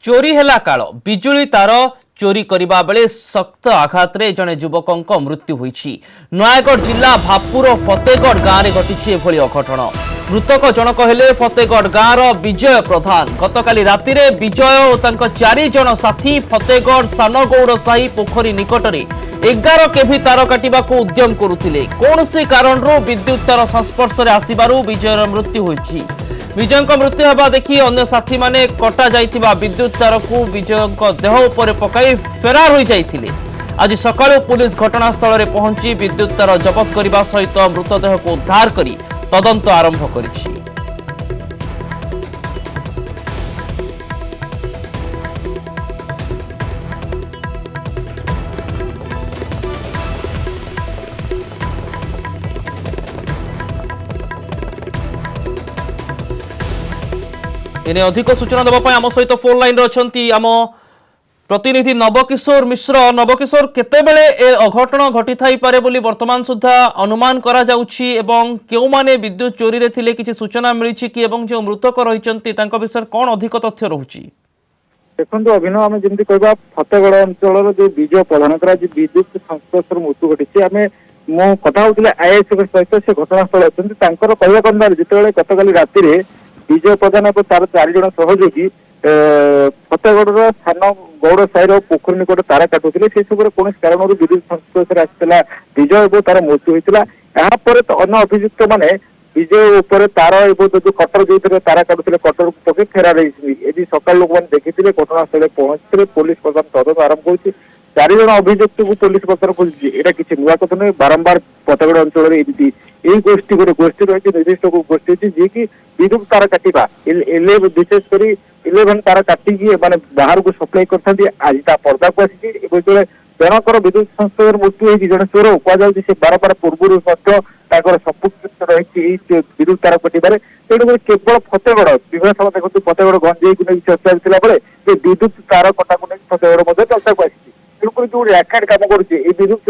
चोरी हेला काल बिजुली तार चोरी करबा बेले सख्त आघात रे जने युवकंक मृत्यु होईछि। नयागढ़ जिला भापुर फतेगढ़ गांव में घटी एभली अघटन। मृतक जनक हेले फतेगढ़ गाँव विजय प्रधान। गतकाली राति रे विजय और तांको 4 जन साथी फतेगढ़ सानगौड़ साही पोखरी निकटरे 11 केभी तार काटिबाकू उद्यम करुथिले। कौनसी कारणरू विद्युत तार संस्पर्श रे आसिबारु विजयर मृत्यु होईछि। विजय मृत्यु होगा देखि अन्य साथी माने कटा जाइथिबा विद्युत तार को विजय देह उपर पकाई फेरार हो जाइथिले। आज सकाळु पुलिस घटनास्थल में पहुंची विद्युत तार जबत करने सहित मृतदेह को उद्धार करी तदंत आरंभ करिछि। इने अधिक सूचना देवाई आम सहित फोन लाइन रे आम प्रतिनिधि नवकिशोर मिश्र। नवकिशोर केतेबेले ए अघटन घटी थाई पारे बोली वर्तमान सुधा अनुमान करा जाउछि एवं केउ माने विद्युत चोरी रे थिले किछि सूचना मिलिछि कि एवं जो मृतक रहिचंती तांका विषय कोन अधिक तथ्य रहुछि? देखो अभिनव आम जमी कह फतेगढ़ अंचल जो विजय प्रधान विद्युत संस्पर्श मृत्यु घटी आम मु कथा होते आईएएस सहित से घटनास्थल अच्छा कहवा अनुसार जिते गतकाली राति विजय प्रधान और तार 4 जन सहयोगी फतेगढ़ स्थान गौड़ साहिर पोखरी निकट तार काटुले से सब कौन कारण विद्युत संस्पर्श आसाला विजय और तार मृत्यु होता। यापर तो अन्य अभियुक्त मैंने विजय उपर तार जो कटर जो तार काटुले कटर को पकड़ फेरार यदि सकाल लोक मैंने देखी घटनास्थल पहुंचते पुलिस प्रशासन तदंत आरंभ कर 4 जन अभियुक्त को पुलिस पत्र खोजी। यहाँ किसी नुआ कथा नहीं, बारंबार फतेगढ़ अंचल गोष्ठी गोटे गोष्ठी रही निर्दिष्ट गोष्ठी अच्छी जी की विद्युत तार काटा विशेषकर 11 तार काटिकी माने बाहर को सप्लाई करते आज पर्दा को आसी जनकर विद्युत संस्पर्श मृत्यु होगी जन चोर कहुच्छे से बारंबार पूर्व संपुक्त रही विद्युत तार कटार तेणुक केवल फतेगढ़ विभिन्न समय देखते फतेगढ़ गंजेई को नहीं चर्चा चला बेले विद्युत तार कटा को नहीं फतेगढ़ चर्चा को आसी तेणुक जो रैकेट कम करुचे विद्युत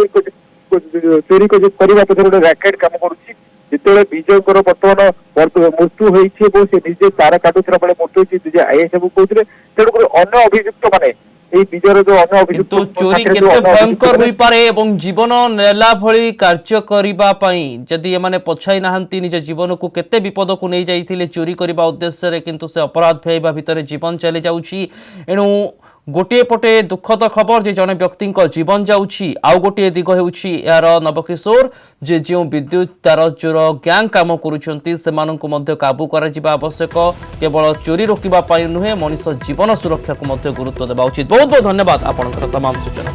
चोरी करने पक्ष गोटे रैकेट कम करुच्ची जिते विजयकर बर्तमान मृत्यु होती से निजे तार काटुला बेले मृत्यु होती आईएएस कहते तेणुक अन्य अभियुक्त मैंने किंतु चोरी केते भयंकर होई पारे एवं जीवन नेला भली कार्य करिबा पई जदि एमाने पछाई नाहंती निज जीवन को केते विपद को नहीं जाइथिले चोरी करिबा उद्देश्य रे किंतु से अपराध फेइबा भितरे जीवन चली जाउछि। एणु गोटे पटे दुखद खबर जे जने व्यक्ति जीवन जाउछि आउ गोटे दिग हेउछि यार नवकिशोर जे जो विद्युत तार चोर गैंग काम करुछंती सेमानंकु मध्य काबू करा जिबा आवश्यक। केवल चोरी रोकिबा पई नुहे मनुष्य जीवन सुरक्षा को मध्य गुरुत्व देबा उचित। बहुत बहुत धन्यवाद आपनकर तमाम सूचना।